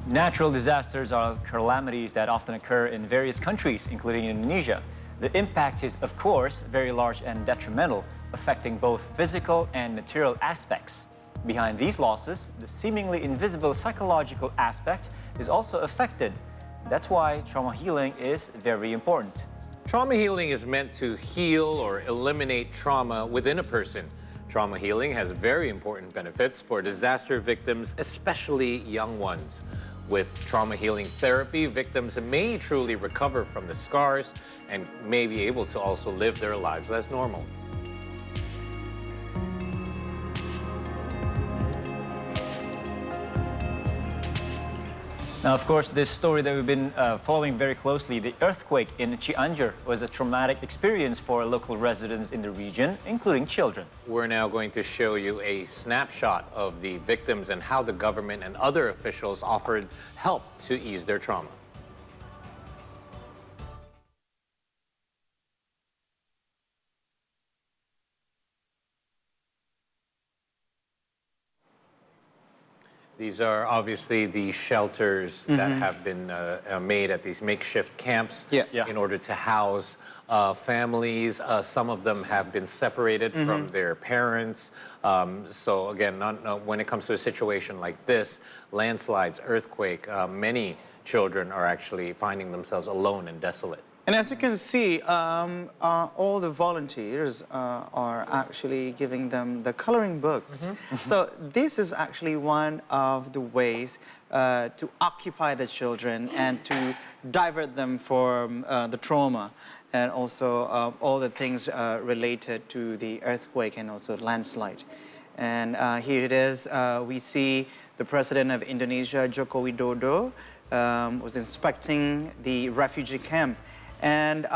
Natural disasters are calamities that often occur in various countries, including Indonesia. The impact is, of course, very large and detrimental, affecting both physical and material aspects. Behind these losses, the seemingly invisible psychological aspect is also affected. That's why trauma healing is very important. Trauma healing is meant to heal or eliminate trauma within a person. Trauma healing has very important benefits for disaster victims, especially young ones. With trauma healing therapy, victims may truly recover from the scars and may be able to also live their lives as normal. Now, of course, this story that we've been following very closely, the earthquake in Cianjur, was a traumatic experience for local residents in the region, including children. We're now going to show you a snapshot of the victims and how the government and other officials offered help to ease their trauma. These are obviously the shelters that have been made at these makeshift camps in order to house families. Some of them have been separated from their parents. So again, when it comes to a situation like this, landslides, earthquake, many children are actually finding themselves alone and desolate. And as you can see, all the volunteers are actually giving them the coloring books. So this is actually one of the ways to occupy the children and to divert them from the trauma and also all the things related to the earthquake and also landslide. And here it is, we see the President of Indonesia, Joko Widodo, was inspecting the refugee camp. And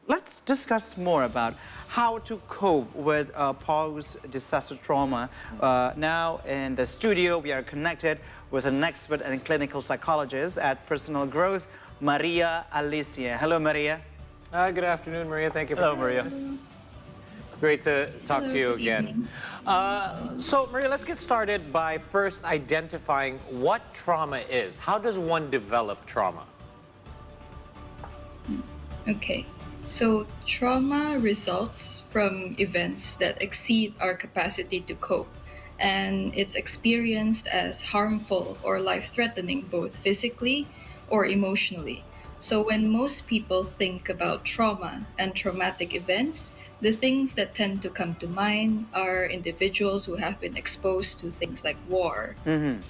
let's discuss more about how to cope with post-disaster trauma. Now in the studio, we are connected with an expert and clinical psychologist at Personal Growth, Maria Alyssia. Hello, Maria. Good afternoon, Maria. Thank you for Hello, Maria. Great to talk to you Good again. evening. So, Maria, let's get started by first identifying what trauma is. How does one develop trauma? Okay, so trauma results from events that exceed our capacity to cope, and it's experienced as harmful or life-threatening both physically or emotionally. So when most people think about trauma and traumatic events, the things that tend to come to mind are individuals who have been exposed to things like war,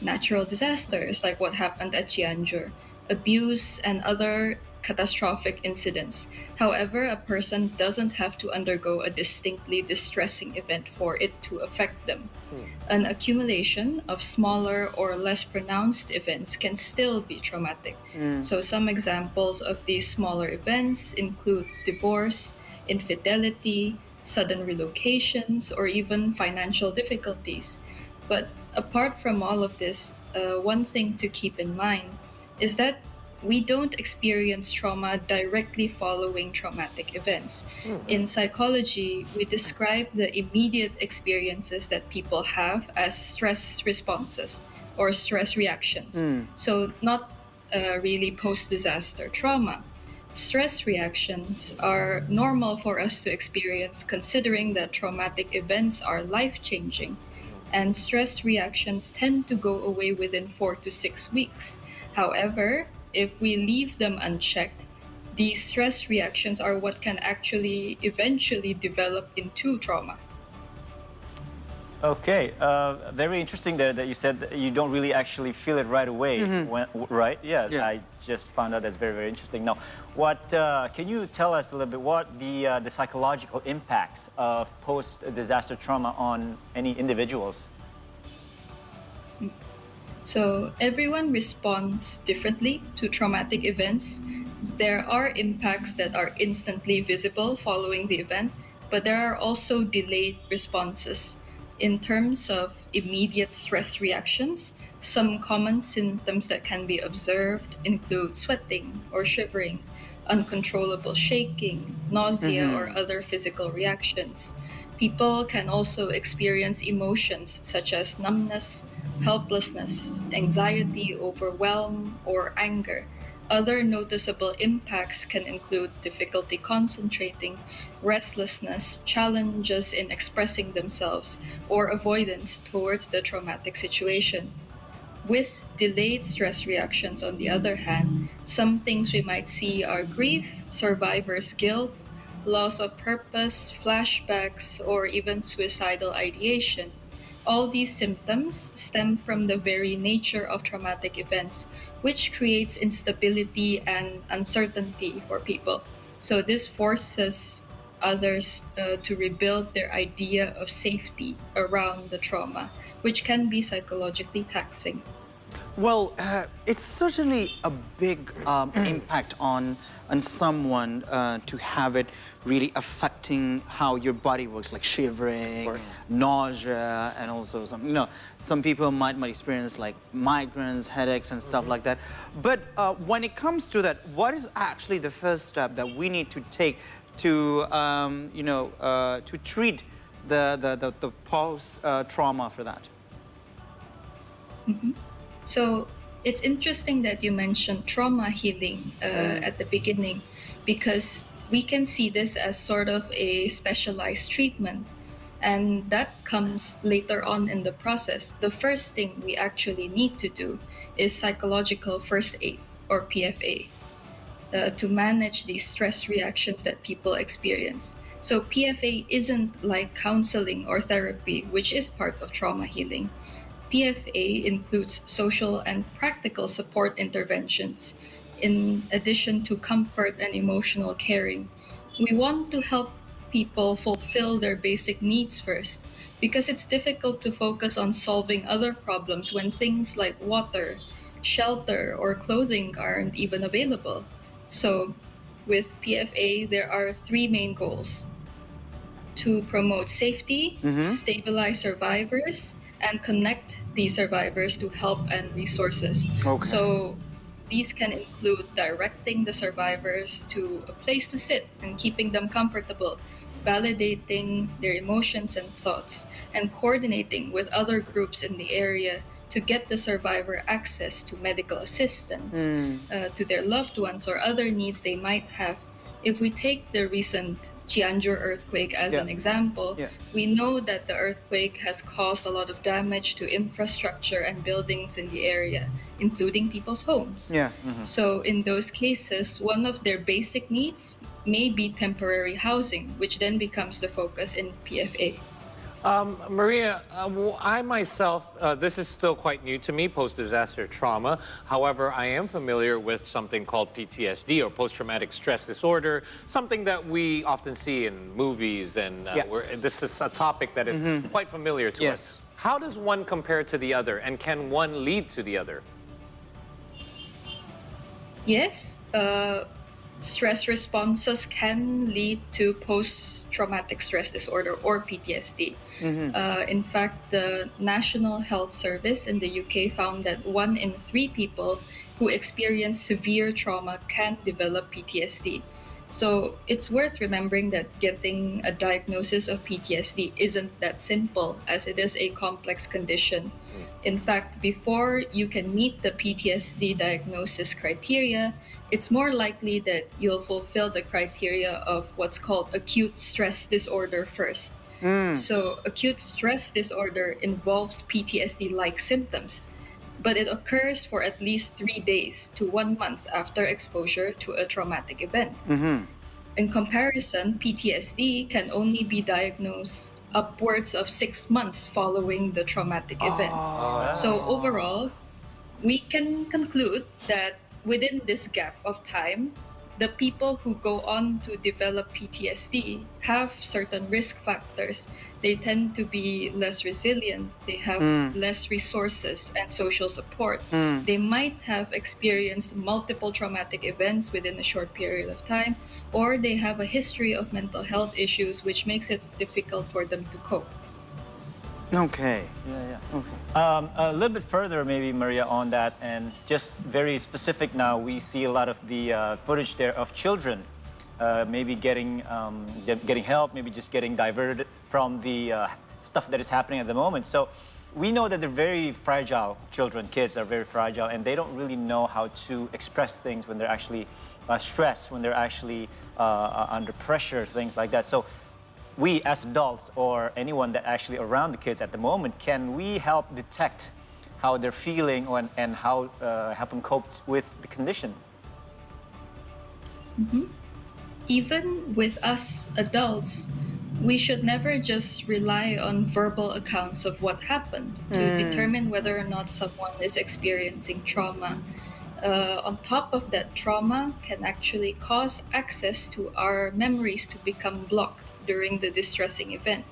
natural disasters like what happened at Cianjur, abuse, and other catastrophic incidents. However, a person doesn't have to undergo a distinctly distressing event for it to affect them. An accumulation of smaller or less pronounced events can still be traumatic. So some examples of these smaller events include divorce, infidelity, sudden relocations, or even financial difficulties. But apart from all of this, one thing to keep in mind is that we don't experience trauma directly following traumatic events. In psychology, we describe the immediate experiences that people have as stress responses or stress reactions. So not really post-disaster trauma. Stress reactions are normal for us to experience considering that traumatic events are life-changing, and stress reactions tend to go away within 4 to 6 weeks. However, if we leave them unchecked, these stress reactions are what can actually eventually develop into trauma. Okay, very interesting there that you said that you don't really actually feel it right away, right? Yeah, I just found out that's very, very interesting. Now, can you tell us a little bit what the psychological impacts of post-disaster trauma on any individuals? So everyone responds differently to traumatic events. There are impacts that are instantly visible following the event, but there are also delayed responses. In terms of immediate stress reactions, some common symptoms that can be observed include sweating or shivering, uncontrollable shaking, nausea, or other physical reactions. People can also experience emotions such as numbness, helplessness, anxiety, overwhelm, or anger. Other noticeable impacts can include difficulty concentrating, restlessness, challenges in expressing themselves, or avoidance towards the traumatic situation. With delayed stress reactions, on the other hand, some things we might see are grief, survivor's guilt, loss of purpose, flashbacks, or even suicidal ideation. All these symptoms stem from the very nature of traumatic events, which creates instability and uncertainty for people. So, this forces others to rebuild their idea of safety around the trauma, which can be psychologically taxing. Well, it's certainly a big impact on someone to have it really affecting how your body works, like shivering, nausea, and also some people might experience like migraines, headaches, and stuff like that. But when it comes to that, what is actually the first step that we need to take to, to treat the post trauma for that? So it's interesting that you mentioned trauma healing at the beginning, because we can see this as sort of a specialized treatment, and that comes later on in the process. The first thing we actually need to do is psychological first aid, or PFA, to manage these stress reactions that people experience. So PFA isn't like counseling or therapy, which is part of trauma healing. PFA includes social and practical support interventions, in addition to comfort and emotional caring. We want to help people fulfill their basic needs first, because it's difficult to focus on solving other problems when things like water, shelter, or clothing aren't even available. So, with PFA, there are three main goals: to promote safety, stabilize survivors, and connect these survivors to help and resources. Okay. So these can include directing the survivors to a place to sit and keeping them comfortable, validating their emotions and thoughts, and coordinating with other groups in the area to get the survivor access to medical assistance, to their loved ones, or other needs they might have. If we take the recent Cianjur earthquake as an example, we know that the earthquake has caused a lot of damage to infrastructure and buildings in the area, including people's homes. So in those cases, one of their basic needs may be temporary housing, which then becomes the focus in PFA. Maria, I myself, this is still quite new to me, post-disaster trauma. However, I am familiar with something called PTSD, or post-traumatic stress disorder, something that we often see in movies, and this is a topic that is quite familiar to us. How does one compare to the other, and can one lead to the other? Yes, stress responses can lead to post-traumatic stress disorder, or PTSD. In fact, the National Health Service in the UK found that 1 in 3 people who experience severe trauma can develop PTSD. So it's worth remembering that getting a diagnosis of PTSD isn't that simple, as it is a complex condition. In fact, before you can meet the PTSD diagnosis criteria, it's more likely that you'll fulfill the criteria of what's called acute stress disorder first. So acute stress disorder involves PTSD-like symptoms, but it occurs for at least 3 days to 1 month after exposure to a traumatic event. In comparison, PTSD can only be diagnosed upwards of 6 months following the traumatic event. So overall, we can conclude that within this gap of time, the people who go on to develop PTSD have certain risk factors. They tend to be less resilient, they have less resources and social support. They might have experienced multiple traumatic events within a short period of time, or they have a history of mental health issues, which makes it difficult for them to cope. Okay. A little bit further, maybe, Maria, on that, and just very specific now, we see a lot of the footage there of children maybe getting help, maybe just getting diverted from the stuff that is happening at the moment. So we know that they're very fragile children, kids are very fragile, and they don't really know how to express things when they're actually stressed, when they're actually under pressure, things like that. So we as adults or anyone that actually around the kids at the moment, can we help detect how they're feeling and how help them cope with the condition? Even with us adults, we should never just rely on verbal accounts of what happened to determine whether or not someone is experiencing trauma. On top of that, trauma can actually cause access to our memories to become blocked during the distressing event.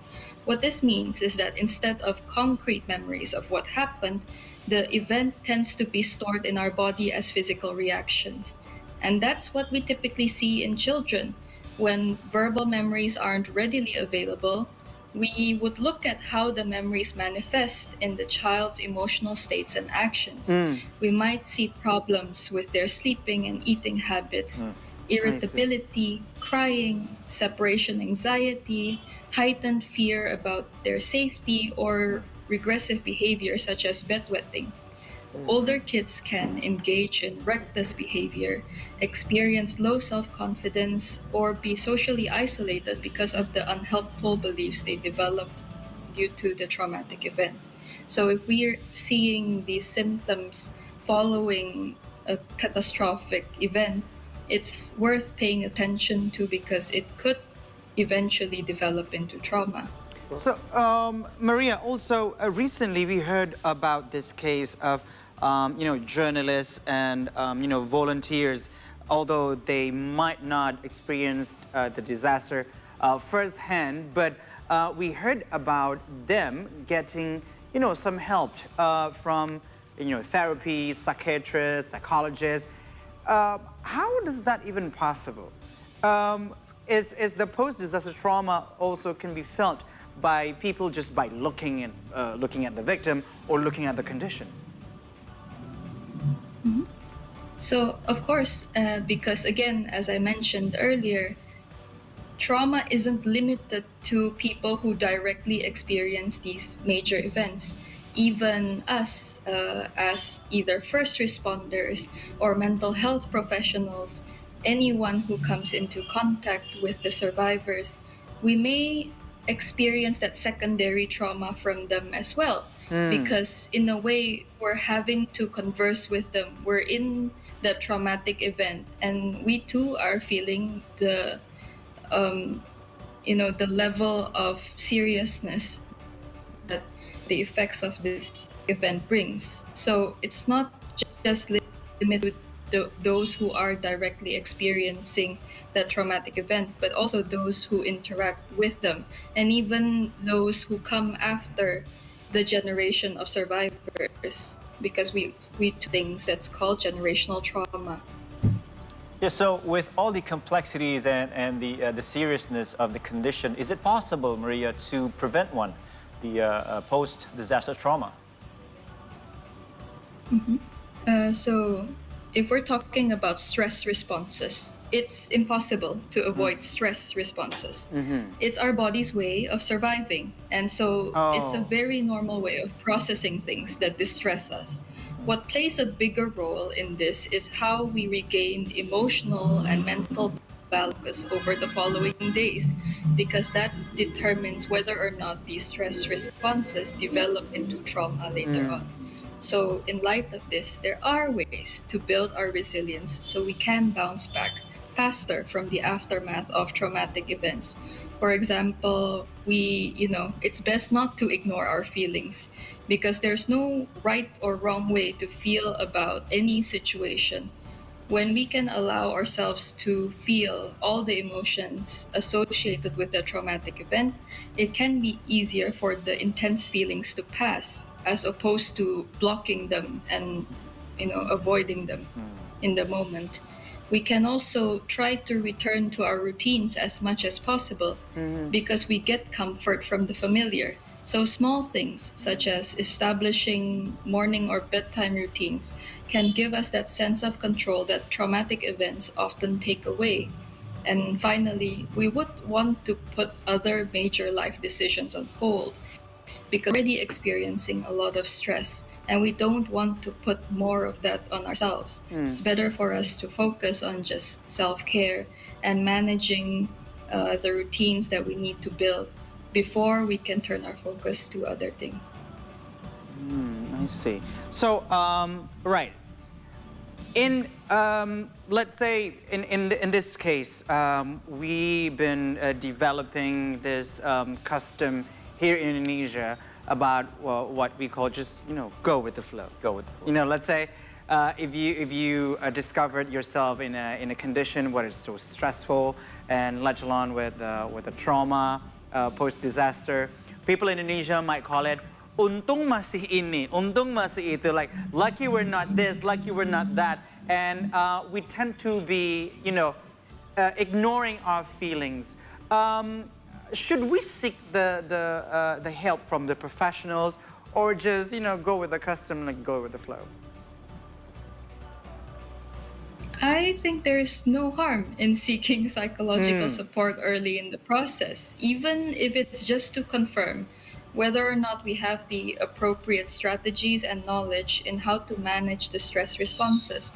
What this means is that instead of concrete memories of what happened, the event tends to be stored in our body as physical reactions. And that's what we typically see in children. When verbal memories aren't readily available, we would look at how the memories manifest in the child's emotional states and actions. We might see problems with their sleeping and eating habits, irritability, crying, separation anxiety, heightened fear about their safety, or regressive behavior such as bedwetting. Older kids can engage in reckless behavior, experience low self confidence, or be socially isolated because of the unhelpful beliefs they developed due to the traumatic event. So, if we're seeing these symptoms following a catastrophic event, it's worth paying attention to because it could eventually develop into trauma. So, Maria, also recently we heard about this case of, journalists and, volunteers, although they might not experience the disaster firsthand, but we heard about them getting, some help from, therapy, psychiatrists, psychologists. How is that even possible? Is the post-disaster trauma also can be felt by people just by looking at the victim or looking at the condition? So, of course, because again, as I mentioned earlier, trauma isn't limited to people who directly experience these major events. Even us, as either first responders or mental health professionals, anyone who comes into contact with the survivors, we may experience that secondary trauma from them as well. Because, in a way, we're having to converse with them. We're in that traumatic event, and we too are feeling the level of seriousness that the effects of this event brings. So it's not just limited to those who are directly experiencing that traumatic event, but also those who interact with them, and even those who come after the generation of survivors, because we do things that's called generational trauma. Yeah, so with all the complexities and the seriousness of the condition, is it possible, Maria, to prevent the post-disaster trauma? So if we're talking about stress responses, it's impossible to avoid stress responses. It's our body's way of surviving. And so it's a very normal way of processing things that distress us. What plays a bigger role in this is how we regain emotional and mental balance over the following days, because that determines whether or not these stress responses develop into trauma later on. So, in light of this, there are ways to build our resilience so we can bounce back faster from the aftermath of traumatic events. For example, it's best not to ignore our feelings, because there's no right or wrong way to feel about any situation. When we can allow ourselves to feel all the emotions associated with a traumatic event, it can be easier for the intense feelings to pass, as opposed to blocking them and avoiding them in the moment. We can also try to return to our routines as much as possible, because we get comfort from the familiar. So small things such as establishing morning or bedtime routines can give us that sense of control that traumatic events often take away. And finally, we would want to put other major life decisions on hold, because we're already experiencing a lot of stress and we don't want to put more of that on ourselves. It's better for us to focus on just self-care and managing the routines that we need to build before we can turn our focus to other things. I see. So, right. In, let's say, in this case, we've been developing this custom here in Indonesia about what we call just, go with the flow. Go with the flow. Let's say if you discovered yourself in a condition where it's so stressful and let alone with a trauma, post-disaster, people in Indonesia might call it untung masih ini, untung masih itu, like lucky we're not this, lucky we're not that. And we tend to be, ignoring our feelings. Should we seek the help from the professionals or just, go with the custom, like go with the flow? I think there's no harm in seeking psychological support early in the process, even if it's just to confirm whether or not we have the appropriate strategies and knowledge in how to manage the stress responses.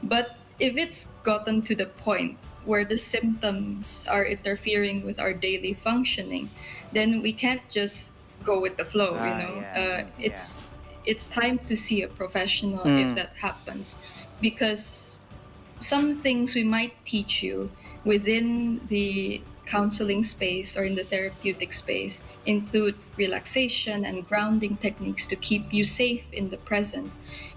But if it's gotten to the point where the symptoms are interfering with our daily functioning, then we can't just go with the flow, It's time to see a professional if that happens, because some things we might teach you within the counseling space or in the therapeutic space include relaxation and grounding techniques to keep you safe in the present.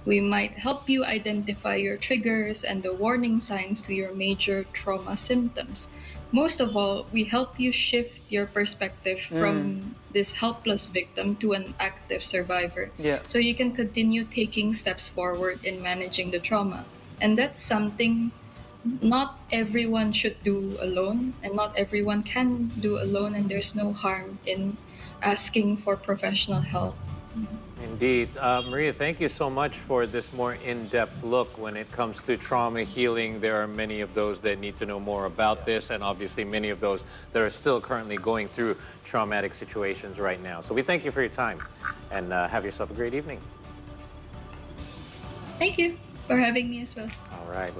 We might help you identify your triggers and the warning signs to your major trauma symptoms. Most of all, we help you shift your perspective from this helpless victim to an active survivor. So you can continue taking steps forward in managing the trauma. And that's something not everyone should do alone, and not everyone can do alone, and there's no harm in asking for professional help. Indeed. Maria, thank you so much for this more in-depth look when it comes to trauma healing. There are many of those that need to know more about this, and obviously many of those that are still currently going through traumatic situations right now. So we thank you for your time, and have yourself a great evening. Thank you for having me as well. All right.